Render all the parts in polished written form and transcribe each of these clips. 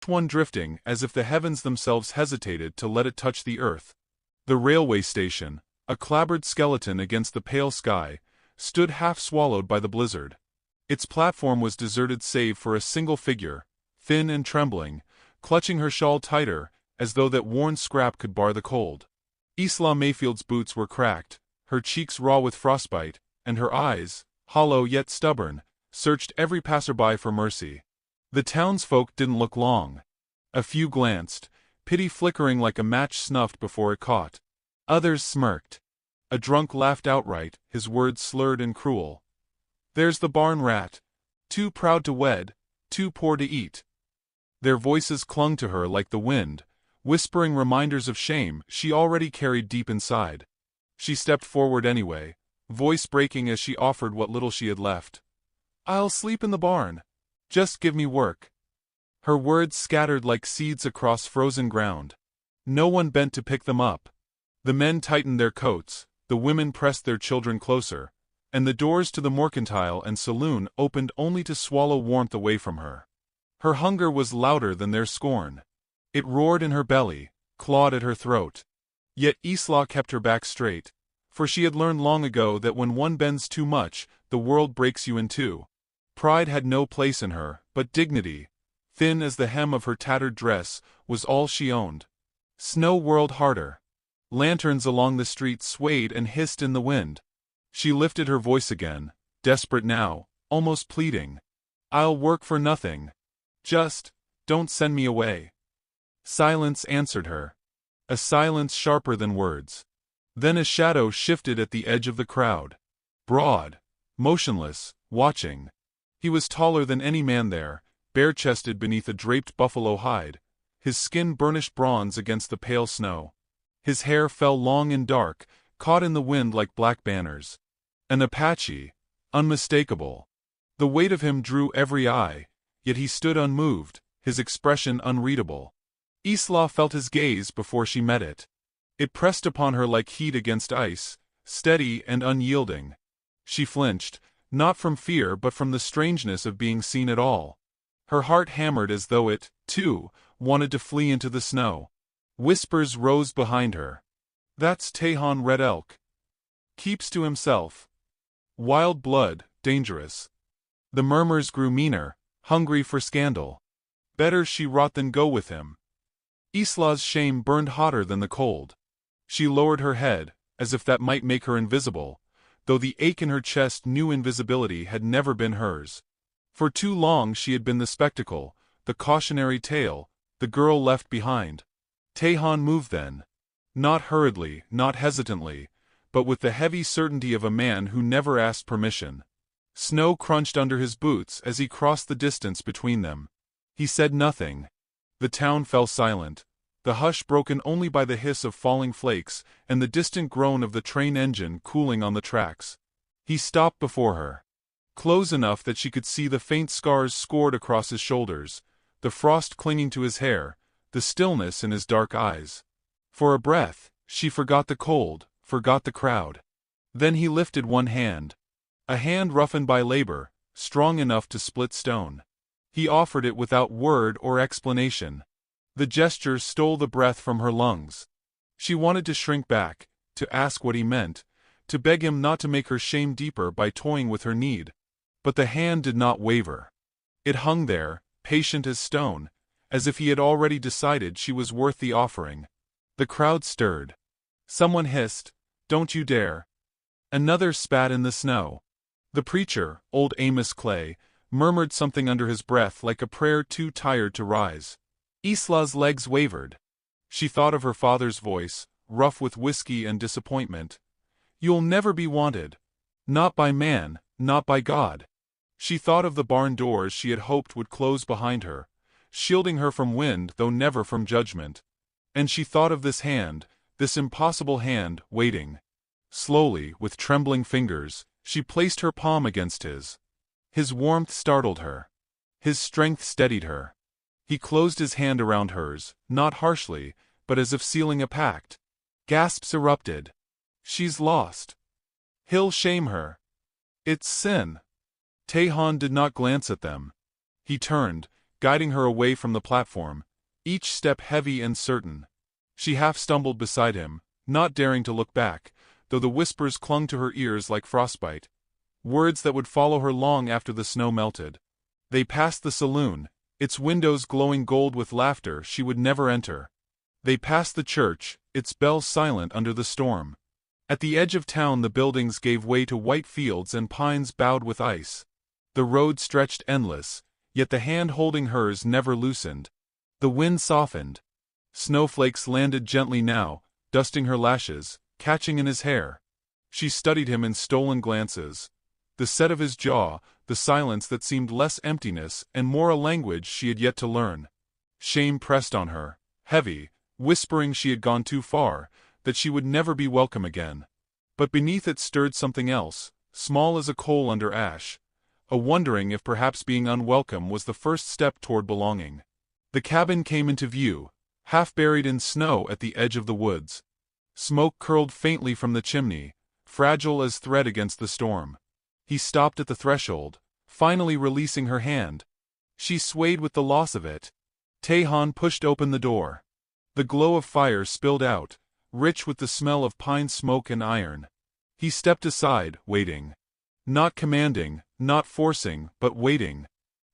one drifting as if the heavens themselves hesitated to let it touch the earth. The railway station, a clabbered skeleton against the pale sky, stood half swallowed by the blizzard. Its platform was deserted save for a single figure, thin and trembling, clutching her shawl tighter, as though that worn scrap could bar the cold. Isla Mayfield's boots were cracked, her cheeks raw with frostbite, and her eyes, hollow yet stubborn, searched every passerby for mercy. The townsfolk didn't look long. A few glanced, pity flickering like a match snuffed before it caught. Others smirked. A drunk laughed outright, his words slurred and cruel. "There's the barn rat. Too proud to wed, too poor to eat." Their voices clung to her like the wind, whispering reminders of shame she already carried deep inside. She stepped forward anyway, voice breaking as she offered what little she had left. "I'll sleep in the barn. Just give me work." Her words scattered like seeds across frozen ground. No one bent to pick them up. The men tightened their coats, the women pressed their children closer, and the doors to the mercantile and saloon opened only to swallow warmth away from her. Her hunger was louder than their scorn. It roared in her belly, clawed at her throat. Yet Isla kept her back straight, for she had learned long ago that when one bends too much, the world breaks you in two. Pride had no place in her, but dignity, thin as the hem of her tattered dress, was all she owned. Snow whirled harder. Lanterns along the street swayed and hissed in the wind. She lifted her voice again, desperate now, almost pleading. "I'll work for nothing. Just, don't send me away." Silence answered her. A silence sharper than words. Then a shadow shifted at the edge of the crowd. Broad, motionless, watching. He was taller than any man there, bare-chested beneath a draped buffalo hide, his skin burnished bronze against the pale snow. His hair fell long and dark, caught in the wind like black banners. An Apache, unmistakable. The weight of him drew every eye, yet he stood unmoved, his expression unreadable. Isla felt his gaze before she met it. It pressed upon her like heat against ice, steady and unyielding. She flinched, not from fear but from the strangeness of being seen at all. Her heart hammered as though it, too, wanted to flee into the snow. Whispers rose behind her. "That's Tejon Red Elk. Keeps to himself. Wild blood, dangerous." The murmurs grew meaner, hungry for scandal. Better she rot than go with him. Isla's shame burned hotter than the cold. She lowered her head, as if that might make her invisible, though the ache in her chest knew invisibility had never been hers. For too long she had been the spectacle, the cautionary tale, the girl left behind. Tejon moved then. Not hurriedly, not hesitantly, but with the heavy certainty of a man who never asked permission. Snow crunched under his boots as he crossed the distance between them. He said nothing. The town fell silent, the hush broken only by the hiss of falling flakes and the distant groan of the train engine cooling on the tracks. He stopped before her. Close enough that she could see the faint scars scored across his shoulders, the frost clinging to his hair, the stillness in his dark eyes. For a breath, she forgot the cold, forgot the crowd. Then he lifted one hand. A hand roughened by labor, strong enough to split stone. He offered it without word or explanation. The gesture stole the breath from her lungs. She wanted to shrink back, to ask what he meant, to beg him not to make her shame deeper by toying with her need. But the hand did not waver. It hung there, patient as stone, as if he had already decided she was worth the offering. The crowd stirred. Someone hissed, "Don't you dare." Another spat in the snow. The preacher, old Amos Clay, murmured something under his breath like a prayer too tired to rise. Isla's legs wavered. She thought of her father's voice, rough with whiskey and disappointment. "You'll never be wanted. Not by man, not by God." She thought of the barn doors she had hoped would close behind her, shielding her from wind though never from judgment. And she thought of this hand, this impossible hand, waiting. Slowly, with trembling fingers, she placed her palm against his. His warmth startled her. His strength steadied her. He closed his hand around hers, not harshly, but as if sealing a pact. Gasps erupted. "She's lost. He'll shame her. It's sin." Tejon did not glance at them. He turned, guiding her away from the platform, each step heavy and certain. She half stumbled beside him, not daring to look back, though the whispers clung to her ears like frostbite. Words that would follow her long after the snow melted. They passed the saloon, its windows glowing gold with laughter she would never enter. They passed the church, its bells silent under the storm. At the edge of town the buildings gave way to white fields and pines bowed with ice. The road stretched endless, yet the hand holding hers never loosened. The wind softened. Snowflakes landed gently now, dusting her lashes, catching in his hair. She studied him in stolen glances. The set of his jaw, the silence that seemed less emptiness and more a language she had yet to learn. Shame pressed on her, heavy, whispering she had gone too far, that she would never be welcome again. But beneath it stirred something else, small as a coal under ash, a wondering if perhaps being unwelcome was the first step toward belonging. The cabin came into view, half buried in snow at the edge of the woods. Smoke curled faintly from the chimney, fragile as thread against the storm. He stopped at the threshold, finally releasing her hand. She swayed with the loss of it. Tehan pushed open the door. The glow of fire spilled out, rich with the smell of pine smoke and iron. He stepped aside, waiting. Not commanding, not forcing, but waiting.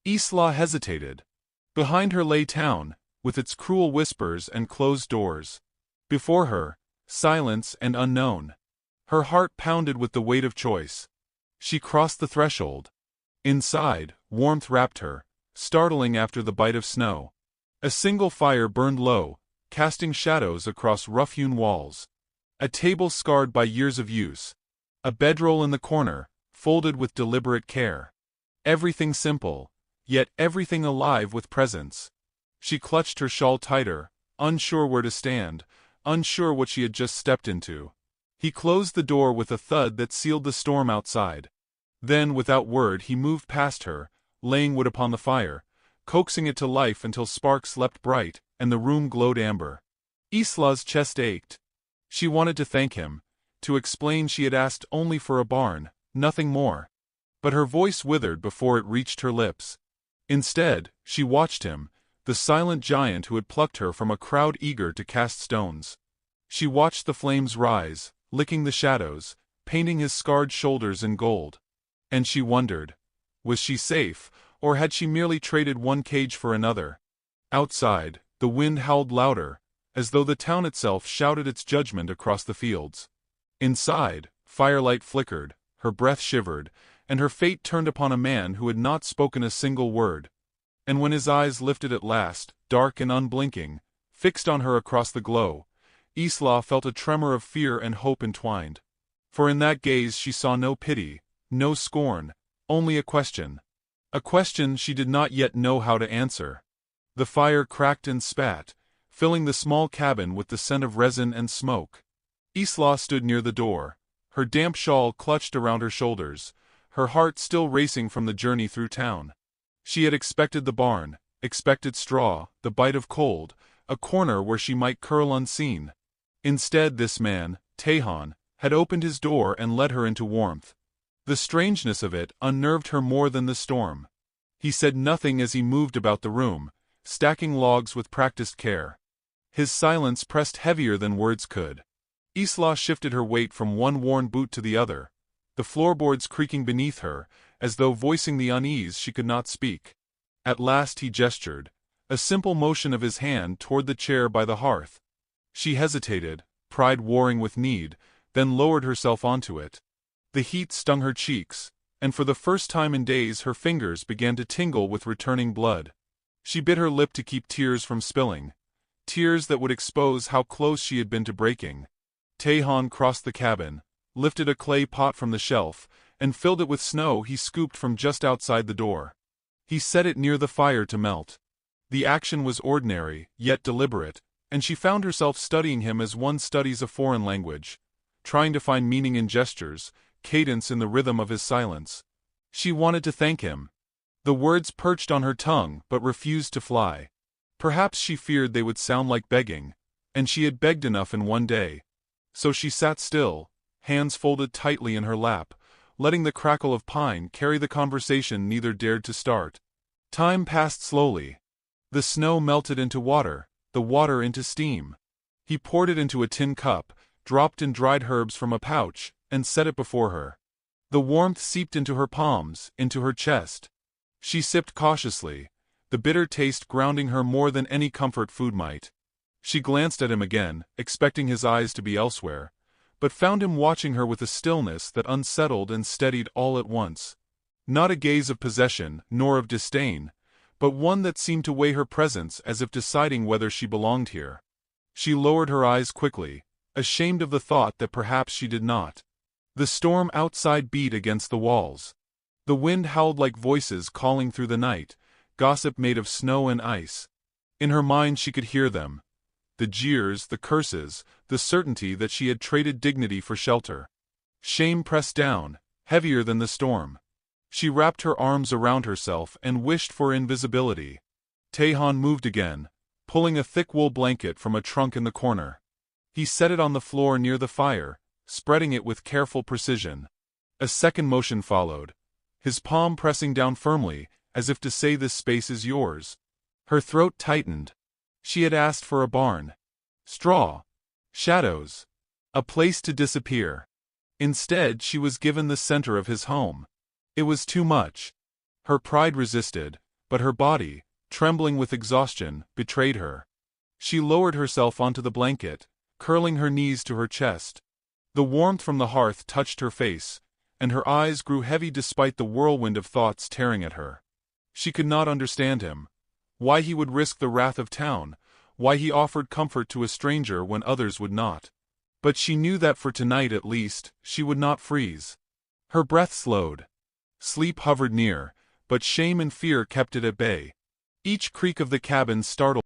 Isla hesitated. Behind her lay town, with its cruel whispers and closed doors. Before her, silence and unknown. Her heart pounded with the weight of choice. She crossed the threshold. Inside, warmth wrapped her, startling after the bite of snow. A single fire burned low, casting shadows across rough-hewn walls. A table scarred by years of use. A bedroll in the corner, folded with deliberate care. Everything simple, yet everything alive with presence. She clutched her shawl tighter, unsure where to stand, unsure what she had just stepped into. He closed the door with a thud that sealed the storm outside. Then, without word, he moved past her, laying wood upon the fire, coaxing it to life until sparks leapt bright, and the room glowed amber. Isla's chest ached. She wanted to thank him, to explain she had asked only for a barn, nothing more. But her voice withered before it reached her lips. Instead, she watched him, the silent giant who had plucked her from a crowd eager to cast stones. She watched the flames rise, licking the shadows, painting his scarred shoulders in gold. And she wondered, was she safe, or had she merely traded one cage for another? Outside, the wind howled louder, as though the town itself shouted its judgment across the fields. Inside, firelight flickered, her breath shivered, and her fate turned upon a man who had not spoken a single word. And when his eyes lifted at last, dark and unblinking, fixed on her across the glow, Isla felt a tremor of fear and hope entwined. For in that gaze she saw no pity, no scorn, only a question. A question she did not yet know how to answer. The fire cracked and spat, filling the small cabin with the scent of resin and smoke. Isla stood near the door, her damp shawl clutched around her shoulders, her heart still racing from the journey through town. She had expected the barn, expected straw, the bite of cold, a corner where she might curl unseen. Instead this man, Tehan, had opened his door and led her into warmth. The strangeness of it unnerved her more than the storm. He said nothing as he moved about the room, stacking logs with practiced care. His silence pressed heavier than words could. Isla shifted her weight from one worn boot to the other, the floorboards creaking beneath her, as though voicing the unease she could not speak. At last he gestured, a simple motion of his hand toward the chair by the hearth. She hesitated, pride warring with need, then lowered herself onto it. The heat stung her cheeks, and for the first time in days her fingers began to tingle with returning blood. She bit her lip to keep tears from spilling, tears that would expose how close she had been to breaking. Tehan crossed the cabin, lifted a clay pot from the shelf, and filled it with snow he scooped from just outside the door. He set it near the fire to melt. The action was ordinary, yet deliberate, and she found herself studying him as one studies a foreign language, trying to find meaning in gestures, cadence in the rhythm of his silence. She wanted to thank him. The words perched on her tongue but refused to fly. Perhaps she feared they would sound like begging, and she had begged enough in one day. So she sat still, hands folded tightly in her lap, letting the crackle of pine carry the conversation neither dared to start. Time passed slowly. The snow melted into water, the water into steam. He poured it into a tin cup, dropped in dried herbs from a pouch, and set it before her. The warmth seeped into her palms, into her chest. She sipped cautiously, the bitter taste grounding her more than any comfort food might. She glanced at him again, expecting his eyes to be elsewhere, but found him watching her with a stillness that unsettled and steadied all at once. Not a gaze of possession, nor of disdain, but one that seemed to weigh her presence as if deciding whether she belonged here. She lowered her eyes quickly, ashamed of the thought that perhaps she did not. The storm outside beat against the walls. The wind howled like voices calling through the night, gossip made of snow and ice. In her mind she could hear them. The jeers, the curses, the certainty that she had traded dignity for shelter. Shame pressed down, heavier than the storm. She wrapped her arms around herself and wished for invisibility. Tehan moved again, pulling a thick wool blanket from a trunk in the corner. He set it on the floor near the fire, spreading it with careful precision. A second motion followed, his palm pressing down firmly, as if to say this space is yours. Her throat tightened. She had asked for a barn. Straw. Shadows. A place to disappear. Instead, she was given the center of his home. It was too much. Her pride resisted, but her body, trembling with exhaustion, betrayed her. She lowered herself onto the blanket, curling her knees to her chest. The warmth from the hearth touched her face, and her eyes grew heavy despite the whirlwind of thoughts tearing at her. She could not understand him. Why he would risk the wrath of town, why he offered comfort to a stranger when others would not. But she knew that for tonight at least, she would not freeze. Her breath slowed. Sleep hovered near, but shame and fear kept it at bay. Each creak of the cabin startled